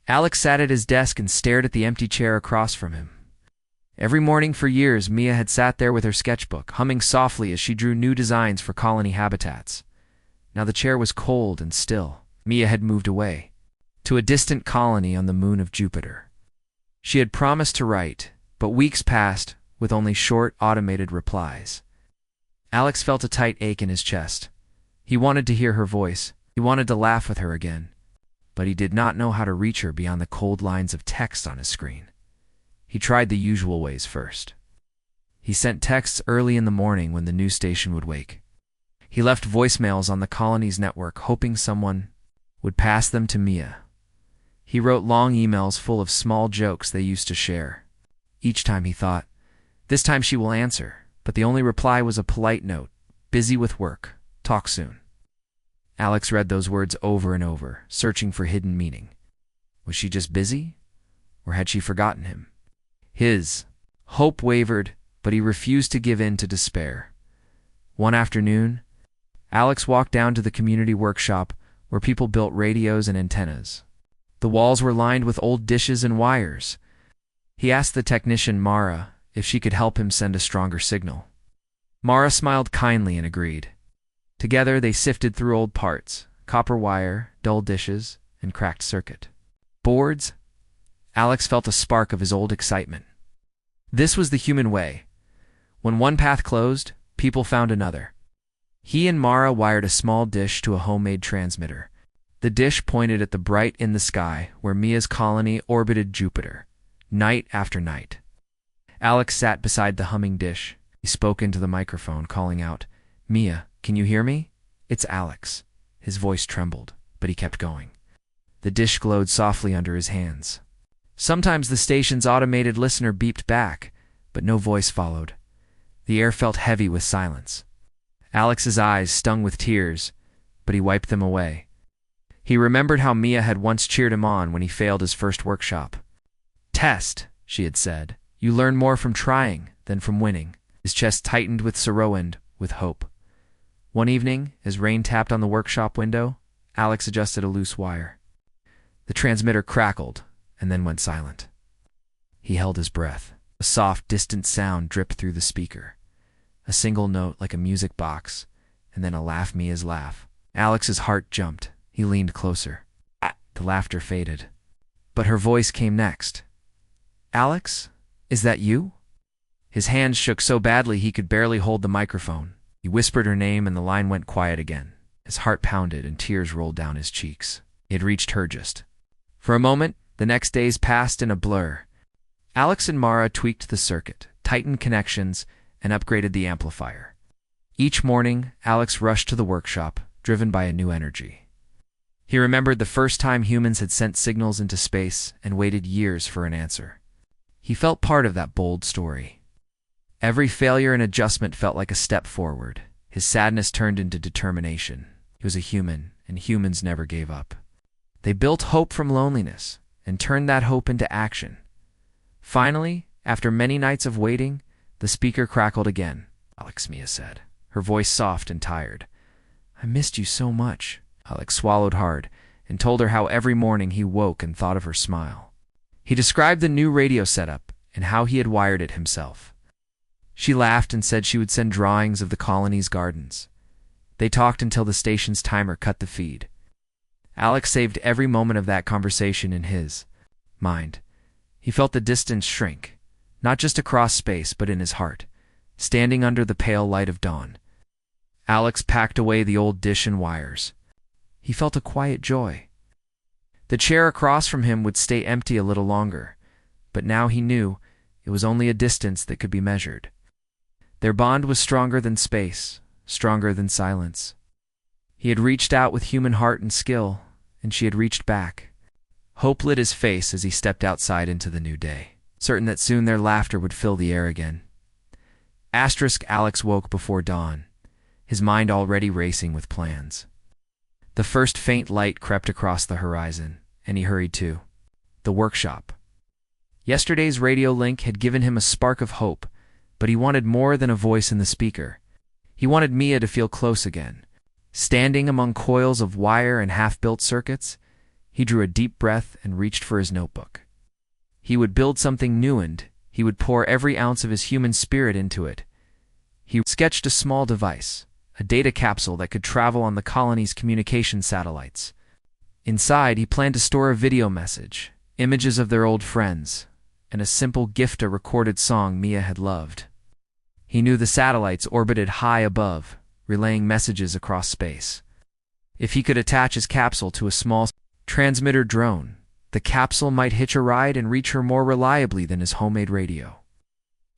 Alex sat at his desk and stared at the empty chair across from him. Every morning for years, Mia had sat there with her sketchbook, humming softly as she drew new designs for colony habitats. Now the chair was cold and still. Mia had moved away, to a distant colony on the moon of Jupiter. She had promised to write, but weeks passed with only short, automated replies. Alex felt a tight ache in his chest. He wanted to hear her voice. He wanted to laugh with her again. But he did not know how to reach her beyond the cold lines of text on his screen. He tried the usual ways first. He sent texts early in the morning when the news station would wake. He left voicemails on the colony's network, hoping someone would pass them to Mia. He wrote long emails full of small jokes they used to share. Each time he thought, this time she will answer, but the only reply was a polite note, busy with work, talk soon. Alex read those words over and over, searching for hidden meaning. Was she just busy? Or had she forgotten him? His hope wavered, but he refused to give in to despair. One afternoon, Alex walked down to the community workshop where people built radios and antennas. The walls were lined with old dishes and wires. He asked the technician, Mara, if she could help him send a stronger signal. Mara smiled kindly and agreed. Together they sifted through old parts, copper wire, dull dishes, and cracked circuit boards. Alex felt a spark of his old excitement. This was the human way. When one path closed, people found another. He and Mara wired a small dish to a homemade transmitter. The dish pointed at the bright in the sky where Mia's colony orbited Jupiter, night after night. Alex sat beside the humming dish. He spoke into the microphone, calling out, Mia, can you hear me? It's Alex. His voice trembled, but he kept going. The dish glowed softly under his hands. Sometimes the station's automated listener beeped back, but no voice followed. The air felt heavy with silence. Alex's eyes stung with tears, but he wiped them away. He remembered how Mia had once cheered him on when he failed his first workshop. Test, she had said. You learn more from trying than from winning. His chest tightened with sorrow and with hope. One evening, as rain tapped on the workshop window, Alex adjusted a loose wire. The transmitter crackled and then went silent. He held his breath. A soft, distant sound dripped through the speaker. A single note like a music box, and then a laugh Mia's laugh. Alex's heart jumped. He leaned closer. The laughter faded. But her voice came next. Alex, is that you? His hands shook so badly he could barely hold the microphone. He whispered her name and the line went quiet again. His heart pounded and tears rolled down his cheeks. He had reached her just. For a moment, the next days passed in a blur. Alex and Mara tweaked the circuit, tightened connections, and upgraded the amplifier. Each morning, Alex rushed to the workshop, driven by a new energy. He remembered the first time humans had sent signals into space and waited years for an answer. He felt part of that bold story. Every failure and adjustment felt like a step forward. His sadness turned into determination. He was a human, and humans never gave up. They built hope from loneliness and turned that hope into action. Finally, after many nights of waiting, the speaker crackled again. Alex, Mia said, her voice soft and tired. I missed you so much. Alex swallowed hard and told her how every morning he woke and thought of her smile. He described the new radio setup and how he had wired it himself. She laughed and said she would send drawings of the colony's gardens. They talked until the station's timer cut the feed. Alex saved every moment of that conversation in his mind. He felt the distance shrink, not just across space but in his heart, standing under the pale light of dawn. Alex packed away the old dish and wires. He felt a quiet joy. The chair across from him would stay empty a little longer, but now he knew it was only a distance that could be measured. Their bond was stronger than space, stronger than silence. He had reached out with human heart and skill, and she had reached back. Hope lit his face as he stepped outside into the new day, certain that soon their laughter would fill the air again. Alex woke before dawn, his mind already racing with plans. The first faint light crept across the horizon, and he hurried to the workshop. Yesterday's radio link had given him a spark of hope, but he wanted more than a voice in the speaker. He wanted Mia to feel close again. Standing among coils of wire and half-built circuits, He drew a deep breath and reached for his notebook. He would build something new, and he would pour every ounce of his human spirit into it. He sketched a small device, a data capsule that could travel on the colony's communication satellites. Inside, he planned to store a video message, images of their old friends, and a simple gift, a recorded song Mia had loved. He knew the satellites orbited high above, relaying messages across space. If he could attach his capsule to a small transmitter drone, the capsule might hitch a ride and reach her more reliably than his homemade radio.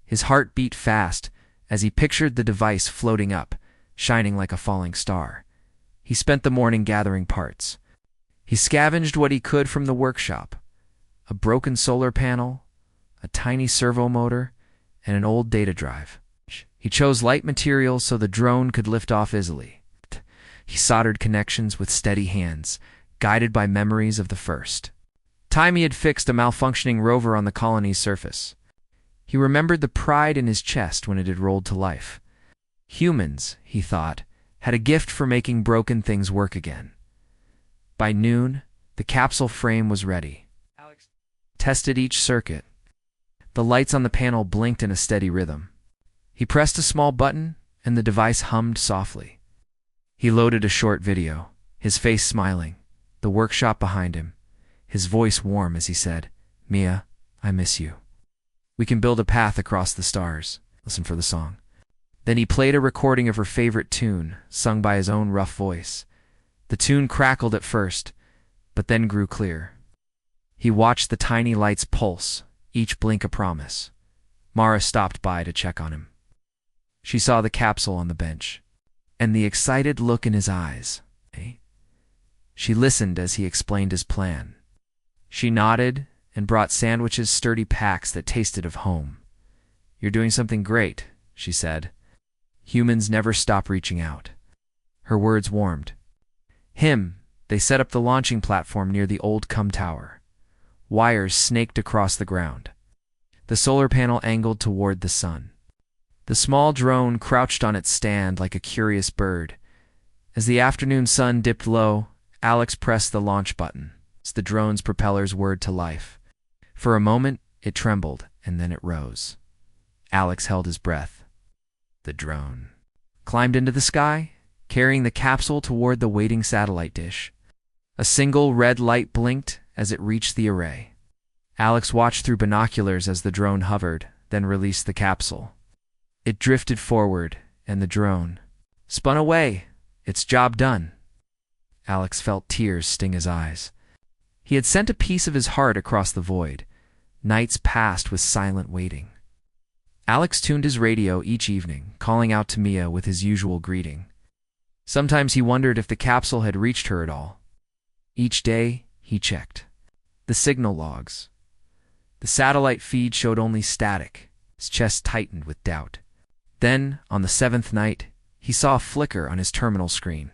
His heart beat fast as he pictured the device floating up, shining like a falling star. He spent the morning gathering parts. He scavenged what he could from the workshop: a broken solar panel, a tiny servo motor, and an old data drive. He chose light materials so the drone could lift off easily. He soldered connections with steady hands, guided by memories of the first time he had fixed a malfunctioning rover on the colony's surface. He remembered the pride in his chest when it had rolled to life. Humans, he thought, had a gift for making broken things work again. By noon, the capsule frame was ready. Alex tested each circuit. The lights on the panel blinked in a steady rhythm. He pressed a small button, and the device hummed softly. He loaded a short video, his face smiling, the workshop behind him, his voice warm as he said, "Mia, I miss you. We can build a path across the stars. Listen for the song." Then he played a recording of her favorite tune, sung by his own rough voice. The tune crackled at first, but then grew clear. He watched the tiny lights pulse, each blink a promise. Mara stopped by to check on him. She saw the capsule on the bench, and the excited look in his eyes. She listened as he explained his plan. She nodded and brought sandwiches, sturdy packs that tasted of home. "You're doing something great," she said. "Humans never stop reaching out." Her words warmed him. They set up the launching platform near the old tower. Wires snaked across the ground. The solar panel angled toward the sun. The small drone crouched on its stand like a curious bird. As the afternoon sun dipped low, Alex pressed the launch button. The drone's propellers whirred to life. For a moment, it trembled, and then it rose. Alex held his breath. The drone climbed into the sky, carrying the capsule toward the waiting satellite dish. A single red light blinked as it reached the array. Alex watched through binoculars as the drone hovered, then released the capsule. It drifted forward, and the drone spun away, its job done. Alex felt tears sting his eyes. He had sent a piece of his heart across the void. Nights passed with silent waiting. Alex tuned his radio each evening, calling out to Mia with his usual greeting. Sometimes he wondered if the capsule had reached her at all. Each day, he checked the signal logs. The satellite feed showed only static. His chest tightened with doubt. Then, on the 7th night, he saw a flicker on his terminal screen.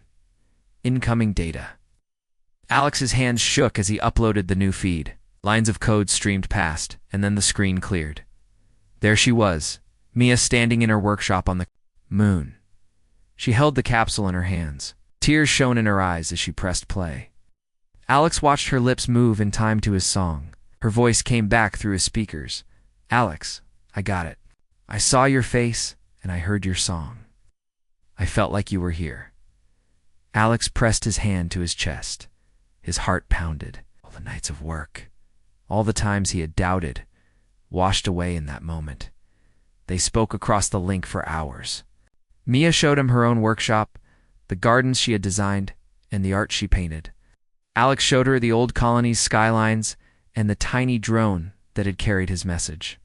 Incoming data. Alex's hands shook as he uploaded the new feed. Lines of code streamed past, and then the screen cleared. There she was, Mia standing in her workshop on the moon. She held the capsule in her hands. Tears shone in her eyes as she pressed play. Alex watched her lips move in time to his song. Her voice came back through his speakers. "Alex, I got it. I saw your face, and I heard your song. I felt like you were here." Alex pressed his hand to his chest. His heart pounded. All the nights of work, all the times he had doubted, washed away in that moment. They spoke across the link for hours. Mia showed him her own workshop, the gardens she had designed, and the art she painted. Alex showed her the old colony's skylines and the tiny drone that had carried his message.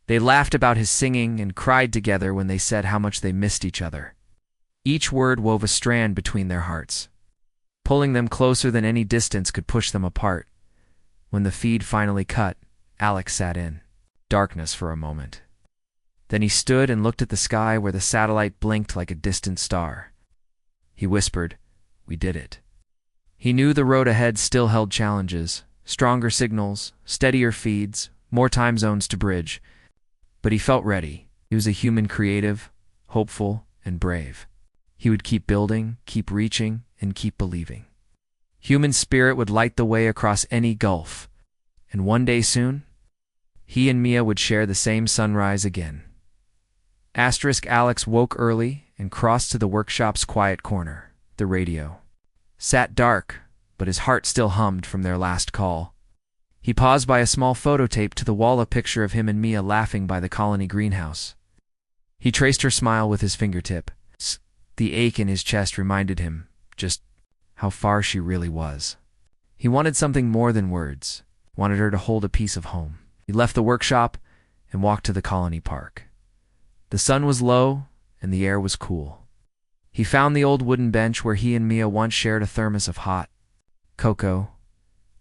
They laughed about his singing and cried together when they said how much they missed each other. Each word wove a strand between their hearts, pulling them closer than any distance could push them apart. When the feed finally cut, Alex sat in darkness for a moment. Then he stood and looked at the sky where the satellite blinked like a distant star. He whispered, "We did it." He knew the road ahead still held challenges, stronger signals, steadier feeds, more time zones to bridge. But he felt ready. He was a human, creative, hopeful, and brave. He would keep building, keep reaching, and keep believing. Human spirit would light the way across any gulf, and one day soon, he and Mia would share the same sunrise again. Alex woke early and crossed to the workshop's quiet corner. The radio sat dark, but his heart still hummed from their last call. He paused by a small photo tape to the wall, a picture of him and Mia laughing by the colony greenhouse. He traced her smile with his fingertip. The ache in his chest reminded him just how far she really was. He wanted something more than words, wanted her to hold a piece of home. He left the workshop and walked to the colony park. The sun was low and the air was cool. He found the old wooden bench where he and Mia once shared a thermos of hot cocoa.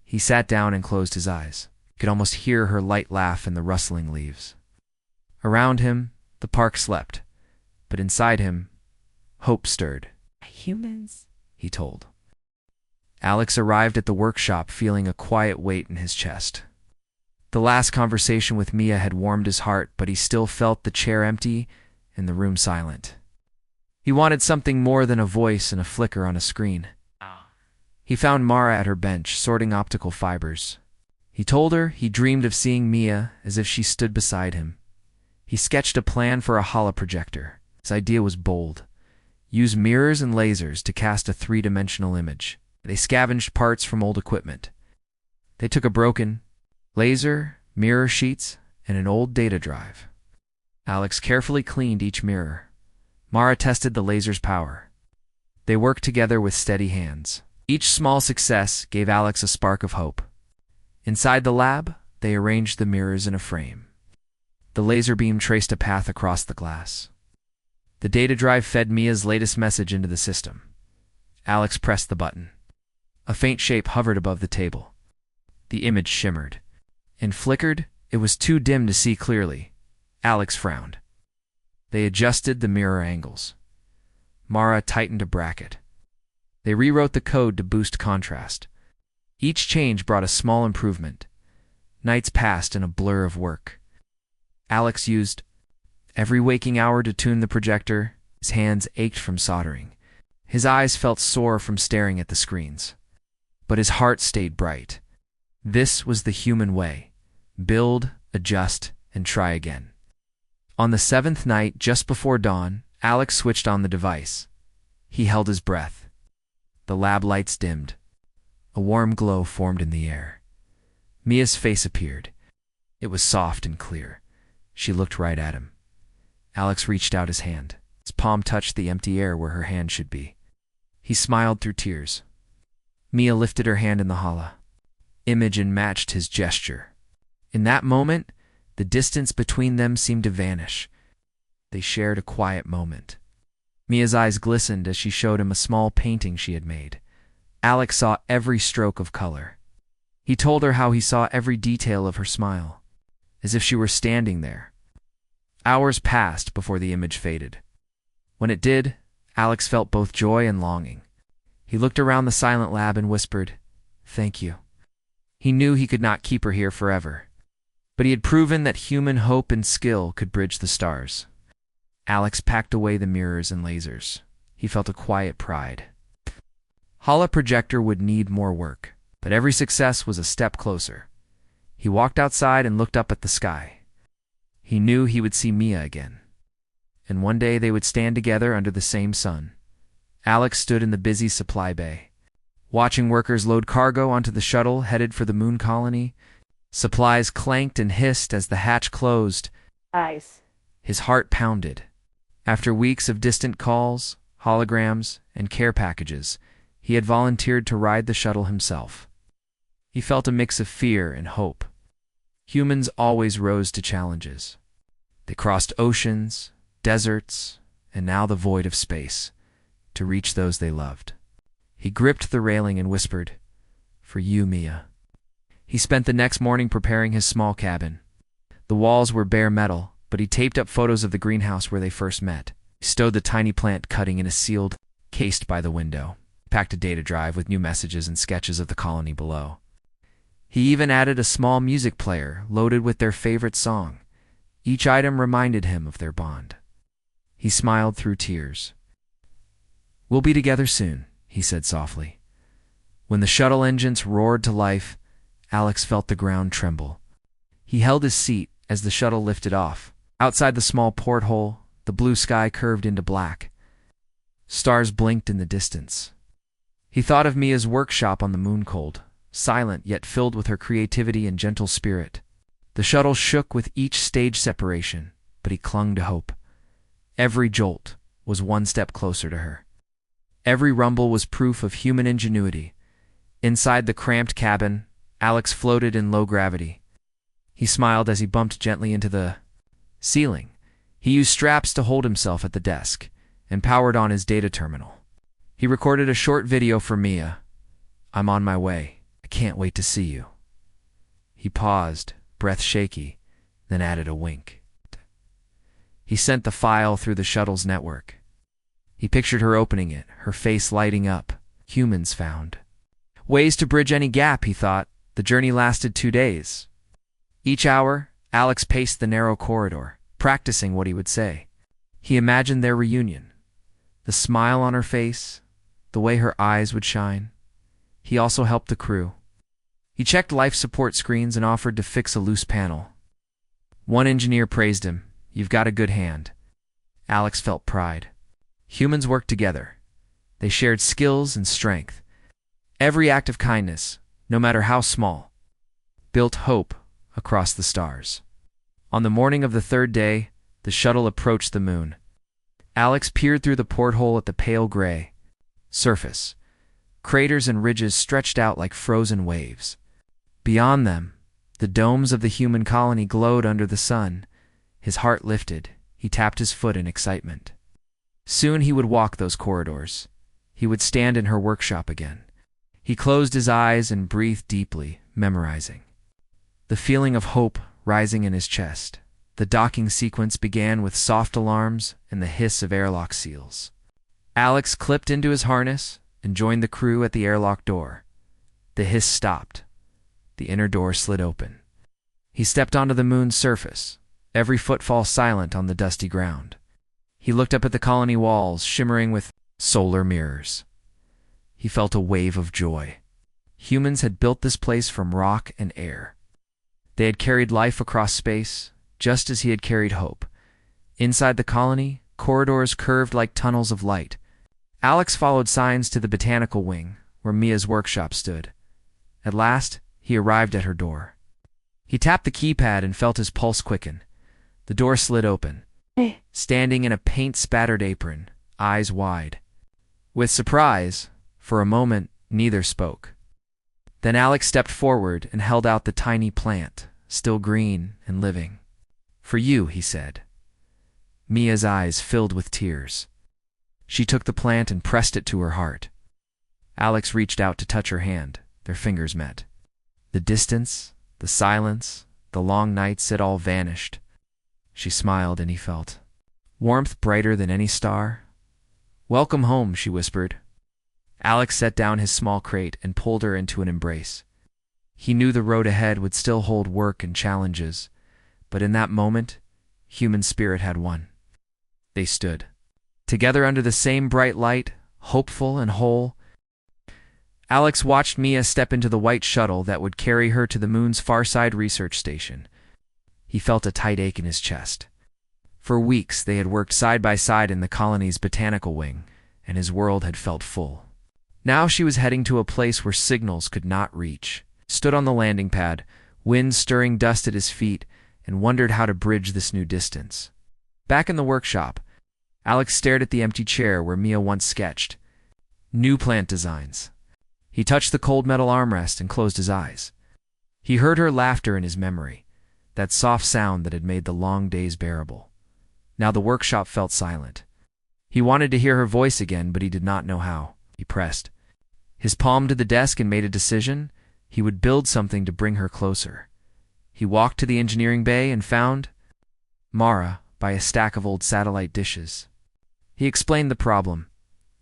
He sat down and closed his eyes. He could almost hear her light laugh in the rustling leaves. Around him, the park slept, but inside him, hope stirred. Humans, he told. Alex arrived at the workshop feeling a quiet weight in his chest. The last conversation with Mia had warmed his heart, but he still felt the chair empty and the room silent. He wanted something more than a voice and a flicker on a screen. He found Mara at her bench, sorting optical fibers. He told her he dreamed of seeing Mia as if she stood beside him. He sketched a plan for a holoprojector. His idea was bold. Use mirrors and lasers to cast a three-dimensional image. They scavenged parts from old equipment. They took a broken laser, mirror sheets, and an old data drive. Alex carefully cleaned each mirror. Mara tested the laser's power. They worked together with steady hands. Each small success gave Alex a spark of hope. Inside the lab, they arranged the mirrors in a frame. The laser beam traced a path across the glass. The data drive fed Mia's latest message into the system. Alex pressed the button. A faint shape hovered above the table. The image shimmered and flickered. It was too dim to see clearly. Alex frowned. They adjusted the mirror angles. Mara tightened a bracket. They rewrote the code to boost contrast. Each change brought a small improvement. Nights passed in a blur of work. Alex used every waking hour to tune the projector. His hands ached from soldering. His eyes felt sore from staring at the screens. But his heart stayed bright. This was the human way. Build, adjust, and try again. On the seventh night, just before dawn, Alex switched on the device. He held his breath. The lab lights dimmed. A warm glow formed in the air. Mia's face appeared. It was soft and clear. She looked right at him. Alex reached out his hand. His palm touched the empty air where her hand should be. He smiled through tears. Mia lifted her hand in the holo. Imogen matched his gesture. In that moment, the distance between them seemed to vanish. They shared a quiet moment. Mia's eyes glistened as she showed him a small painting she had made. Alex saw every stroke of color. He told her how he saw every detail of her smile, as if she were standing there. Hours passed before the image faded. When it did, Alex felt both joy and longing. He looked around the silent lab and whispered, "Thank you." He knew he could not keep her here forever, but he had proven that human hope and skill could bridge the stars. Alex packed away the mirrors and lasers. He felt a quiet pride. Holoprojector would need more work, but every success was a step closer. He walked outside and looked up at the sky. He knew he would see Mia again, and one day they would stand together under the same sun. Alex stood in the busy supply bay, watching workers load cargo onto the shuttle headed for the moon colony. Supplies clanked and hissed as the hatch closed. Ice. His heart pounded. After weeks of distant calls, holograms, and care packages, he had volunteered to ride the shuttle himself. He felt a mix of fear and hope. Humans always rose to challenges. They crossed oceans, deserts, and now the void of space, to reach those they loved. He gripped the railing and whispered, "For you, Mia." He spent the next morning preparing his small cabin. The walls were bare metal, but he taped up photos of the greenhouse where they first met. He stowed the tiny plant cutting in a sealed case by the window. He packed a data drive with new messages and sketches of the colony below. He even added a small music player loaded with their favorite song. Each item reminded him of their bond. He smiled through tears. "We'll be together soon," he said softly. When the shuttle engines roared to life, Alex felt the ground tremble. He held his seat as the shuttle lifted off. Outside the small porthole, the blue sky curved into black. Stars blinked in the distance. He thought of Mia's workshop on the moon cold, silent yet filled with her creativity and gentle spirit. The shuttle shook with each stage separation, but he clung to hope. Every jolt was one step closer to her. Every rumble was proof of human ingenuity. Inside the cramped cabin, Alex floated in low gravity. He smiled as he bumped gently into the ceiling. He used straps to hold himself at the desk and powered on his data terminal. He recorded a short video for Mia. "I'm on my way. I can't wait to see you." He paused, breath shaky, then added a wink. He sent the file through the shuttle's network. He pictured her opening it, her face lighting up. Humans found. Ways to bridge any gap, he thought. The journey lasted 2 days. Each hour, Alex paced the narrow corridor, practicing what he would say. He imagined their reunion. The smile on her face, the way her eyes would shine. He also helped the crew. He checked life support screens and offered to fix a loose panel. One engineer praised him. "You've got a good hand." Alex felt pride. Humans worked together. They shared skills and strength. Every act of kindness, no matter how small, built hope across the stars. On the morning of the 3rd day, the shuttle approached the moon. Alex peered through the porthole at the pale gray surface. Craters and ridges stretched out like frozen waves. Beyond them, the domes of the human colony glowed under the sun. His heart lifted. He tapped his foot in excitement. Soon he would walk those corridors. He would stand in her workshop again. He closed his eyes and breathed deeply, memorizing. The feeling of hope rising in his chest. The docking sequence began with soft alarms and the hiss of airlock seals. Alex clipped into his harness and joined the crew at the airlock door. The hiss stopped. The inner door slid open. He stepped onto the moon's surface, every footfall silent on the dusty ground. He looked up at the colony walls, shimmering with solar mirrors. He felt a wave of joy. Humans had built this place from rock and air. They had carried life across space, just as he had carried hope. Inside the colony, corridors curved like tunnels of light. Alex followed signs to the botanical wing, where Mia's workshop stood. At last, he arrived at her door. He tapped the keypad and felt his pulse quicken. The door slid open. Standing in a paint-spattered apron, eyes wide. With surprise, for a moment, neither spoke. Then Alex stepped forward and held out the tiny plant, still green and living. "For you," he said. Mia's eyes filled with tears. She took the plant and pressed it to her heart. Alex reached out to touch her hand. Their fingers met. The distance, the silence, the long nights, it all vanished. She smiled and he felt warmth brighter than any star. "Welcome home," she whispered. Alex set down his small crate and pulled her into an embrace. He knew the road ahead would still hold work and challenges, but in that moment, human spirit had won. They stood, together under the same bright light, hopeful and whole. Alex watched Mia step into the white shuttle that would carry her to the moon's far side research station. He felt a tight ache in his chest. For weeks they had worked side by side in the colony's botanical wing, and his world had felt full. Now she was heading to a place where signals could not reach. Stood on the landing pad, wind stirring dust at his feet, and wondered how to bridge this new distance. Back in the workshop, Alex stared at the empty chair where Mia once sketched. New plant designs. He touched the cold metal armrest and closed his eyes. He heard her laughter in his memory, that soft sound that had made the long days bearable. Now the workshop felt silent. He wanted to hear her voice again, but he did not know how. He pressed his palm to the desk and made a decision. He would build something to bring her closer. He walked to the engineering bay and found Mara by a stack of old satellite dishes. He explained the problem.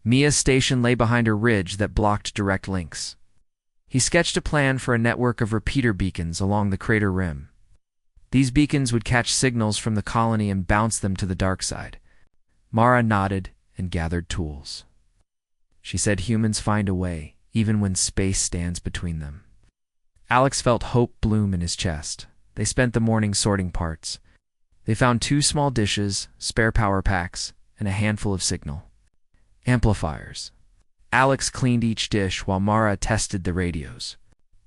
Mia's station lay behind a ridge that blocked direct links. He sketched a plan for a network of repeater beacons along the crater rim. These beacons would catch signals from the colony and bounce them to the dark side. Mara nodded and gathered tools. She said humans find a way, even when space stands between them. Alex felt hope bloom in his chest. They spent the morning sorting parts. They found 2 small dishes, spare power packs, and a handful of signal amplifiers. Alex cleaned each dish while Mara tested the radios.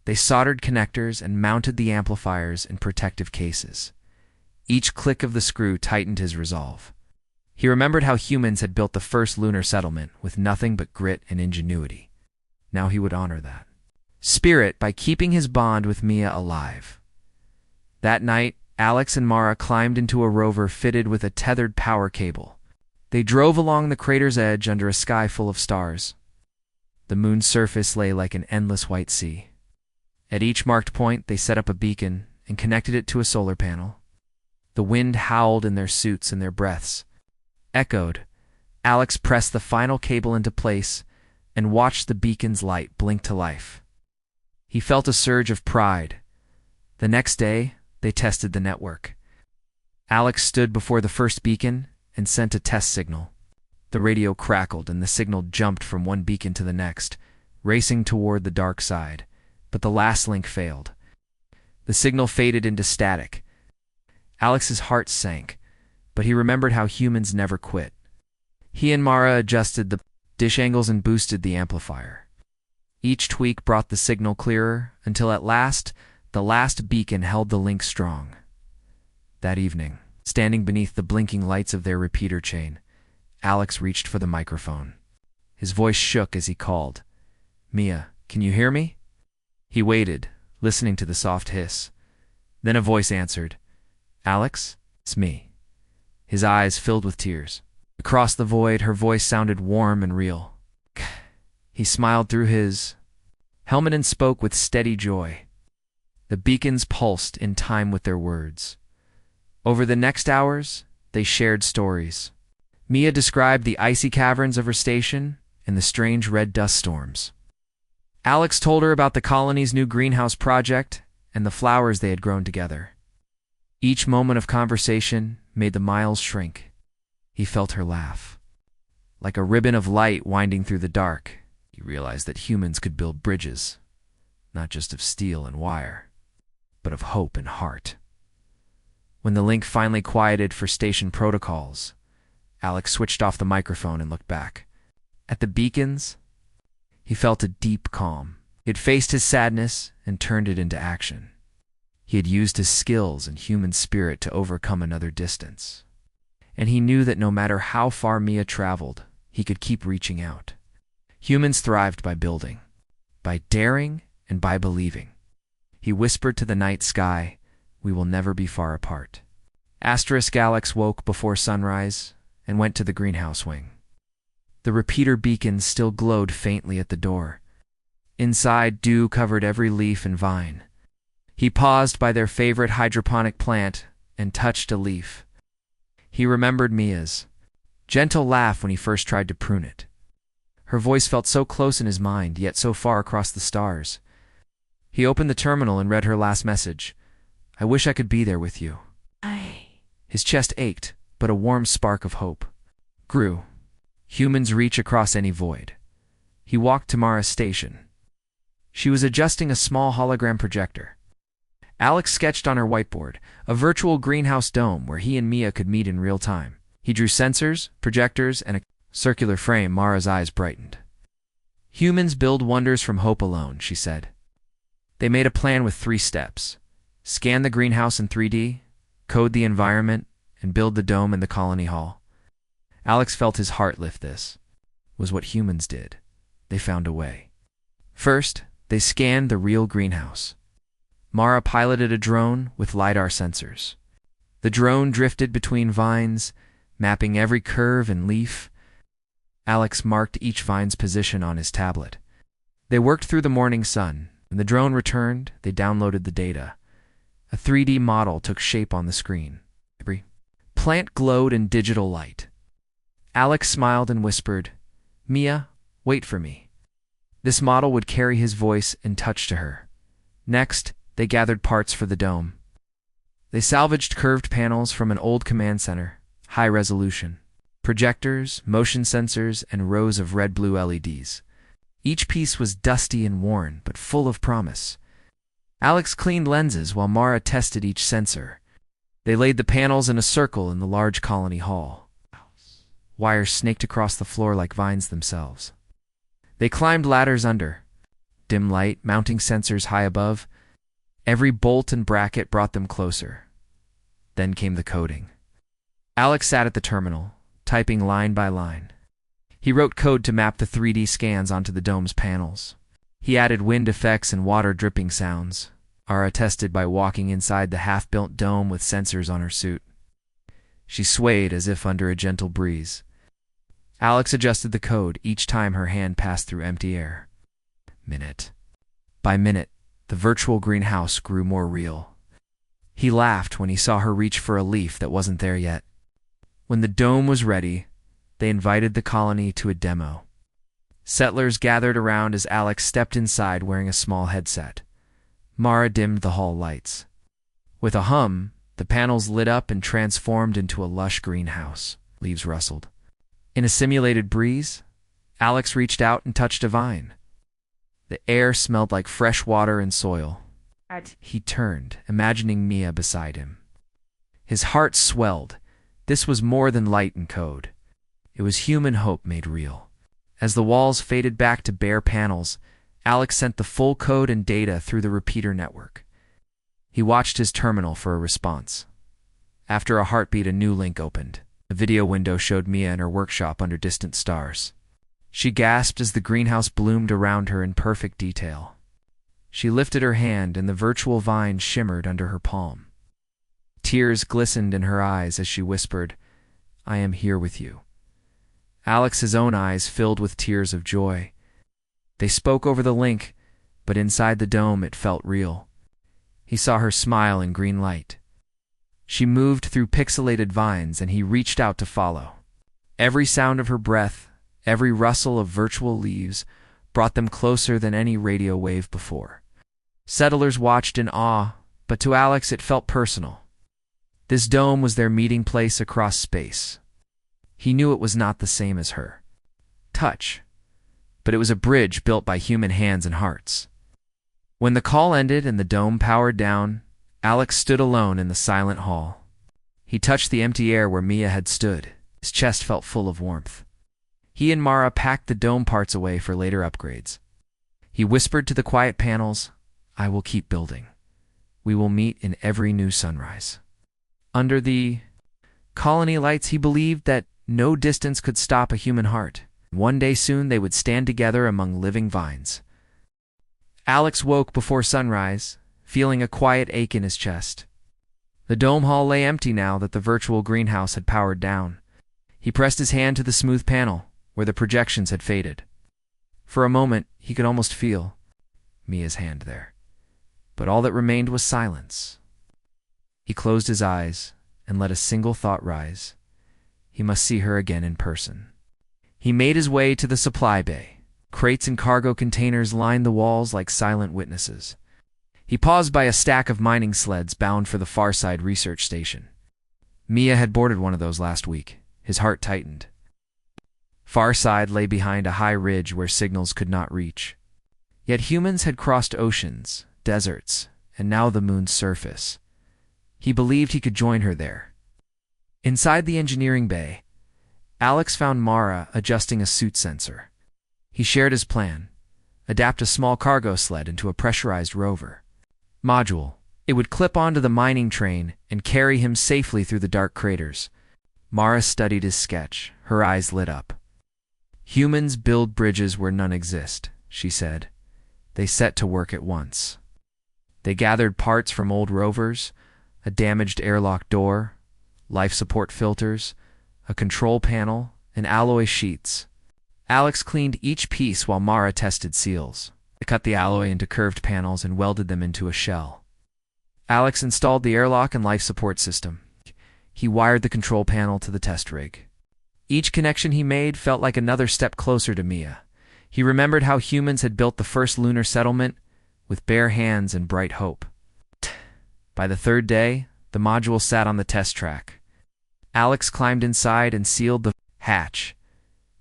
They soldered connectors and mounted the amplifiers in protective cases. Each click of the screw tightened his resolve. He remembered how humans had built the first lunar settlement with nothing but grit and ingenuity. Now he would honor that spirit by keeping his bond with Mia alive. That night, Alex and Mara climbed into a rover fitted with a tethered power cable. They drove along the crater's edge under a sky full of stars. The moon's surface lay like an endless white sea. At each marked point, they set up a beacon and connected it to a solar panel. The wind howled in their suits and their breaths echoed. Alex pressed the final cable into place and watched the beacon's light blink to life. He felt a surge of pride. The next day, they tested the network. Alex stood before the first beacon and sent a test signal. The radio crackled and the signal jumped from one beacon to the next, racing toward the dark side. But the last link failed. The signal faded into static. Alex's heart sank, but he remembered how humans never quit. He and Mara adjusted the dish angles and boosted the amplifier. Each tweak brought the signal clearer until at last, the last beacon held the link strong. That evening, standing beneath the blinking lights of their repeater chain, Alex reached for the microphone. His voice shook as he called, "Mia, can you hear me?" He waited, listening to the soft hiss. Then a voice answered, "Alex, it's me." His eyes filled with tears. Across the void, her voice sounded warm and real. He smiled through his helmet and spoke with steady joy. The beacons pulsed in time with their words. Over the next hours, they shared stories. Mia described the icy caverns of her station and the strange red dust storms. Alex told her about the colony's new greenhouse project and the flowers they had grown together. Each moment of conversation made the miles shrink. He felt her laugh. Like a ribbon of light winding through the dark, he realized that humans could build bridges, not just of steel and wire, but of hope and heart. When the link finally quieted for station protocols, Alex switched off the microphone and looked back. At the beacons, he felt a deep calm. He had faced his sadness and turned it into action. He had used his skills and human spirit to overcome another distance. And he knew that no matter how far Mia traveled, he could keep reaching out. Humans thrived by building, by daring, and by believing. He whispered to the night sky, "We will never be far apart." Alex woke before sunrise and went to the greenhouse wing. The repeater beacon still glowed faintly at the door. Inside, dew covered every leaf and vine. He paused by their favorite hydroponic plant and touched a leaf. He remembered Mia's gentle laugh when he first tried to prune it. Her voice felt so close in his mind, yet so far across the stars. He opened the terminal and read her last message. "I wish I could be there with you." His chest ached, but a warm spark of hope grew. Humans reach across any void. He walked to Mara's station. She was adjusting a small hologram projector. Alex sketched on her whiteboard, a virtual greenhouse dome where he and Mia could meet in real time. He drew sensors, projectors, and a circular frame. Mara's eyes brightened. "Humans build wonders from hope alone," she said. They made a plan with 3 steps. Scan the greenhouse in 3D, code the environment, and build the dome in the colony hall. Alex felt his heart lift. This was what humans did. They found a way. First, they scanned the real greenhouse. Mara piloted a drone with LiDAR sensors. The drone drifted between vines, mapping every curve and leaf. Alex marked each vine's position on his tablet. They worked through the morning sun. When the drone returned, they downloaded the data. A 3D model took shape on the screen. Every plant glowed in digital light. Alex smiled and whispered, "Mia, wait for me." This model would carry his voice and touch to her. Next, they gathered parts for the dome. They salvaged curved panels from an old command center, high resolution, projectors, motion sensors, and rows of red-blue LEDs. Each piece was dusty and worn, but full of promise. Alex cleaned lenses while Mara tested each sensor. They laid the panels in a circle in the large colony hall. Wires snaked across the floor like vines themselves. They climbed ladders under. Dim light, mounting sensors high above. Every bolt and bracket brought them closer. Then came the coding. Alex sat at the terminal, typing line by line. He wrote code to map the 3D scans onto the dome's panels. He added wind effects and water dripping sounds. Mara tested by walking inside the half-built dome with sensors on her suit. She swayed as if under a gentle breeze. Alex adjusted the code each time her hand passed through empty air. Minute by minute, the virtual greenhouse grew more real. He laughed when he saw her reach for a leaf that wasn't there yet. When the dome was ready, they invited the colony to a demo. Settlers gathered around as Alex stepped inside wearing a small headset. Mara dimmed the hall lights. With a hum, the panels lit up and transformed into a lush greenhouse. Leaves rustled. In a simulated breeze, Alex reached out and touched a vine. The air smelled like fresh water and soil. He turned, imagining Mia beside him. His heart swelled. This was more than light and code. It was human hope made real. As the walls faded back to bare panels, Alex sent the full code and data through the repeater network. He watched his terminal for a response. After a heartbeat, a new link opened. A video window showed Mia in her workshop under distant stars. She gasped as the greenhouse bloomed around her in perfect detail. She lifted her hand and the virtual vine shimmered under her palm. Tears glistened in her eyes as she whispered, "I am here with you." Alex's own eyes filled with tears of joy. They spoke over the link, but inside the dome it felt real. He saw her smile in green light. She moved through pixelated vines and he reached out to follow. Every sound of her breath, every rustle of virtual leaves, brought them closer than any radio wave before. Settlers watched in awe, but to Alex it felt personal. This dome was their meeting place across space. He knew it was not the same as her touch, but it was a bridge built by human hands and hearts. When the call ended and the dome powered down, Alex stood alone in the silent hall. He touched the empty air where Mia had stood. His chest felt full of warmth. He and Mara packed the dome parts away for later upgrades. He whispered to the quiet panels, "I will keep building. We will meet in every new sunrise." Under the colony lights, he believed that no distance could stop a human heart. One day soon they would stand together among living vines. Alex woke before sunrise, feeling a quiet ache in his chest. The dome hall lay empty now that the virtual greenhouse had powered down. He pressed his hand to the smooth panel, where the projections had faded. For a moment, he could almost feel Mia's hand there. But all that remained was silence. He closed his eyes and let a single thought rise. He must see her again in person. He made his way to the supply bay. Crates and cargo containers lined the walls like silent witnesses. He paused by a stack of mining sleds bound for the Farside research station. Mia had boarded one of those last week. His heart tightened. Farside lay behind a high ridge where signals could not reach. Yet humans had crossed oceans, deserts, and now the moon's surface. He believed he could join her there. Inside the engineering bay, Alex found Mara adjusting a suit sensor. He shared his plan: adapt a small cargo sled into a pressurized rover module. It would clip onto the mining train and carry him safely through the dark craters. Mara studied his sketch, her eyes lit up. "Humans build bridges where none exist," she said. They set to work at once. They gathered parts from old rovers, a damaged airlock door, life support filters, a control panel, and alloy sheets. Alex cleaned each piece while Mara tested seals. They cut the alloy into curved panels and welded them into a shell. Alex installed the airlock and life support system. He wired the control panel to the test rig. Each connection he made felt like another step closer to Mia. He remembered how humans had built the first lunar settlement with bare hands and bright hope. By the third day, the module sat on the test track. Alex climbed inside and sealed the hatch.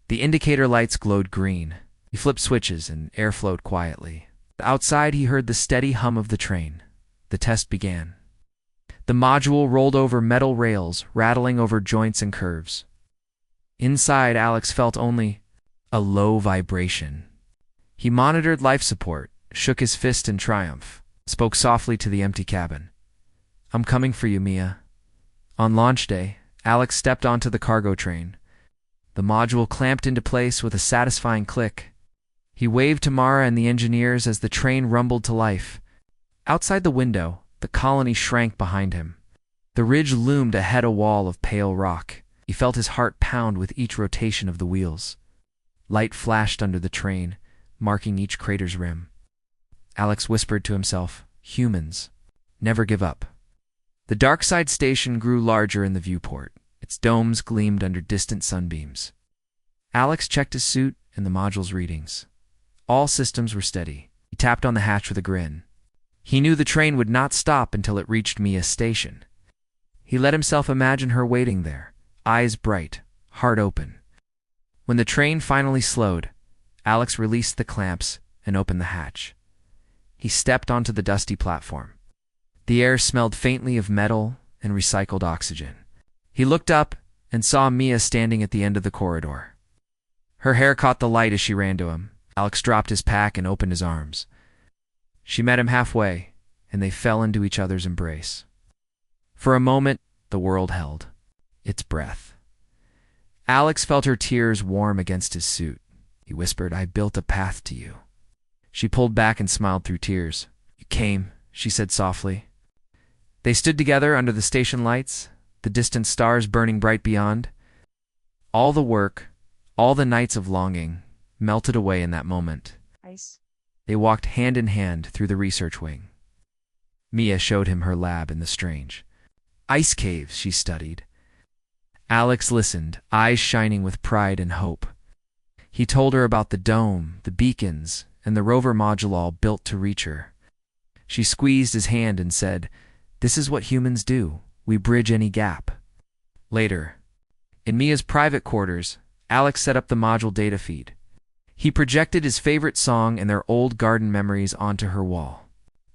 The indicator lights glowed green. He flipped switches and air flowed quietly. Outside, he heard the steady hum of the train. The test began. The module rolled over metal rails, rattling over joints and curves. Inside, Alex felt only a low vibration. He monitored life support, shook his fist in triumph, spoke softly to the empty cabin. "I'm coming for you, Mia." On launch day, Alex stepped onto the cargo train. The module clamped into place with a satisfying click. He waved to Mara and the engineers as the train rumbled to life. Outside the window, the colony shrank behind him. The ridge loomed ahead, a wall of pale rock. He felt his heart pound with each rotation of the wheels. Light flashed under the train, marking each crater's rim. Alex whispered to himself, "Humans, never give up." The dark side station grew larger in the viewport. Its domes gleamed under distant sunbeams. Alex checked his suit and the module's readings. All systems were steady. He tapped on the hatch with a grin. He knew the train would not stop until it reached Mia's station. He let himself imagine her waiting there, eyes bright, heart open. When the train finally slowed, Alex released the clamps and opened the hatch. He stepped onto the dusty platform. The air smelled faintly of metal and recycled oxygen. He looked up and saw Mia standing at the end of the corridor. Her hair caught the light as she ran to him. Alex dropped his pack and opened his arms. She met him halfway, and they fell into each other's embrace. For a moment, the world held its breath. Alex felt her tears warm against his suit. He whispered, "I built a path to you." She pulled back and smiled through tears. "You came," she said softly. They stood together under the station lights, the distant stars burning bright beyond. All the work, all the nights of longing, melted away in that moment. Ice. They walked hand in hand through the research wing. Mia showed him her lab in the strange ice caves she studied. Alex listened, eyes shining with pride and hope. He told her about the dome, the beacons, and the rover module all built to reach her. She squeezed his hand and said, "This is what humans do. We bridge any gap." Later, in Mia's private quarters, Alex set up the module data feed. He projected his favorite song and their old garden memories onto her wall.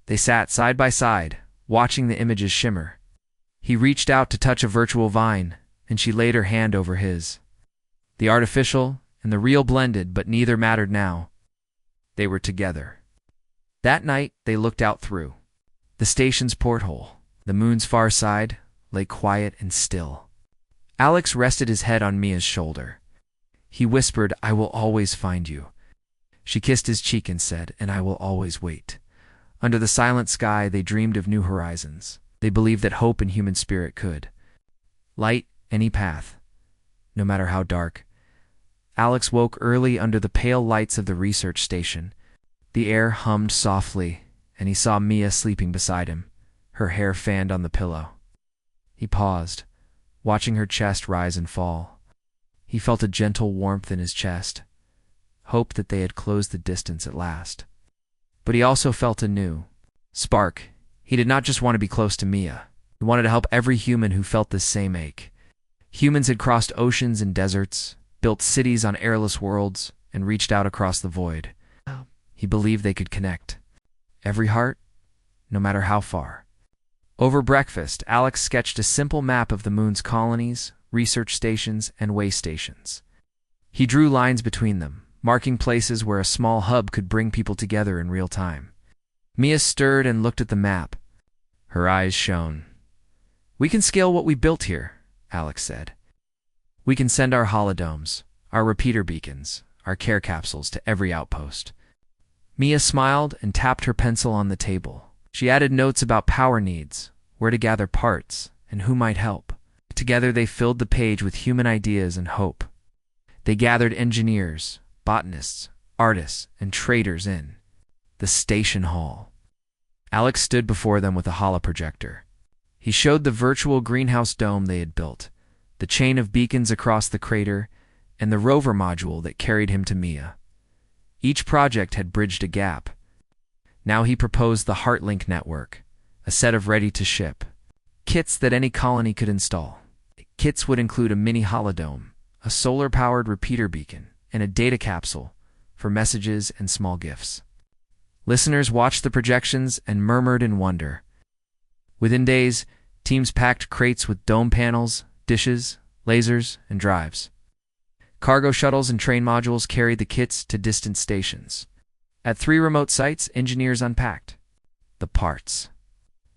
They sat side by side, watching the images shimmer. He reached out to touch a virtual vine, and she laid her hand over his. The artificial and the real blended, but neither mattered now. They were together. That night, they looked out through the station's porthole. The moon's far side lay quiet and still. Alex rested his head on Mia's shoulder. He whispered, "I will always find you." She kissed his cheek and said, "And I will always wait." Under the silent sky, they dreamed of new horizons. They believed that hope and human spirit could light any path, no matter how dark. Alex woke early under the pale lights of the research station. The air hummed softly, and he saw Mia sleeping beside him, her hair fanned on the pillow. He paused, watching her chest rise and fall. He felt a gentle warmth in his chest, hope that they had closed the distance at last. But he also felt a new spark. He did not just want to be close to Mia. He wanted to help every human who felt this same ache. Humans had crossed oceans and deserts, built cities on airless worlds, and reached out across the void. He believed they could connect every heart, no matter how far. Over breakfast, Alex sketched a simple map of the moon's colonies, research stations, and way stations. He drew lines between them, marking places where a small hub could bring people together in real time. Mia stirred and looked at the map. Her eyes shone. "We can scale what we built here," Alex said. "We can send our holodomes, our repeater beacons, our care capsules to every outpost." Mia smiled and tapped her pencil on the table. She added notes about power needs, where to gather parts, and who might help. Together they filled the page with human ideas and hope. They gathered engineers, botanists, artists, and traders in the station hall. Alex stood before them with a holoprojector. He showed the virtual greenhouse dome they had built, the chain of beacons across the crater, and the rover module that carried him to Mia. Each project had bridged a gap. Now he proposed the HeartLink network, a set of ready-to-ship kits that any colony could install. Kits would include a mini holodome, a solar-powered repeater beacon, and a data capsule, for messages and small gifts. Listeners watched the projections and murmured in wonder. Within days, teams packed crates with dome panels, dishes, lasers, and drives. Cargo shuttles and train modules carried the kits to distant stations. At 3 remote sites, engineers unpacked the parts.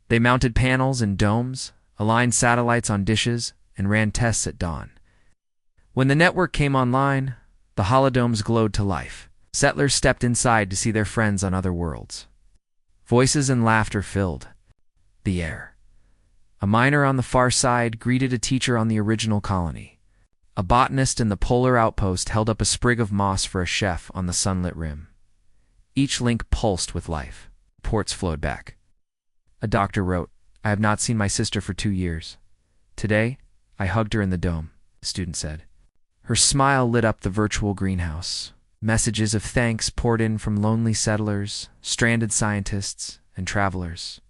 They mounted panels and domes, aligned satellites on dishes, and ran tests at dawn. When the network came online, the holodomes glowed to life. Settlers stepped inside to see their friends on other worlds. Voices and laughter filled the air. A miner on the far side greeted a teacher on the original colony. A botanist in the polar outpost held up a sprig of moss for a chef on the sunlit rim. Each link pulsed with life. Reports flowed back. A doctor wrote, "I have not seen my sister for 2 years. Today, I hugged her in the dome," the student said. Her smile lit up the virtual greenhouse. Messages of thanks poured in from lonely settlers, stranded scientists, and travelers.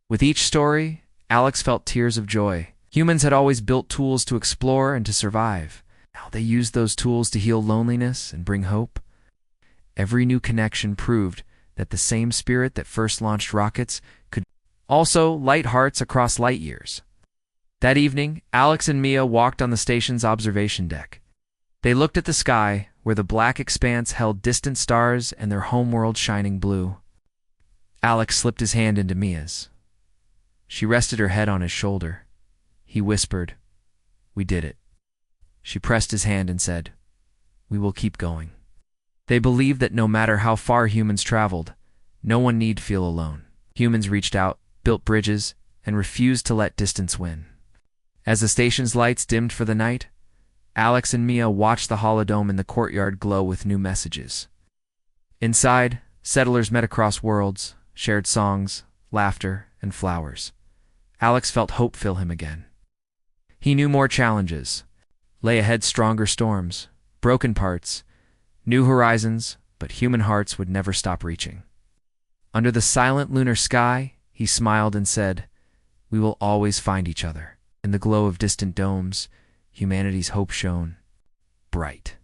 With each story, Alex felt tears of joy. Humans had always built tools to explore and to survive. Now they used those tools to heal loneliness and bring hope. Every new connection proved that the same spirit that first launched rockets could also light hearts across light years. That evening, Alex and Mia walked on the station's observation deck. They looked at the sky, where the black expanse held distant stars and their homeworld shining blue. Alex slipped his hand into Mia's. She rested her head on his shoulder. He whispered, "We did it." She pressed his hand and said, "We will keep going." They believed that no matter how far humans traveled, no one need feel alone. Humans reached out, built bridges, and refused to let distance win. As the station's lights dimmed for the night, Alex and Mia watched the holodome in the courtyard glow with new messages. Inside, settlers met across worlds, shared songs, laughter, and flowers. Alex felt hope fill him again. He knew more challenges. Lay ahead stronger storms, broken parts, new horizons, but human hearts would never stop reaching. Under the silent lunar sky, he smiled and said, "We will always find each other." In the glow of distant domes, humanity's hope shone bright.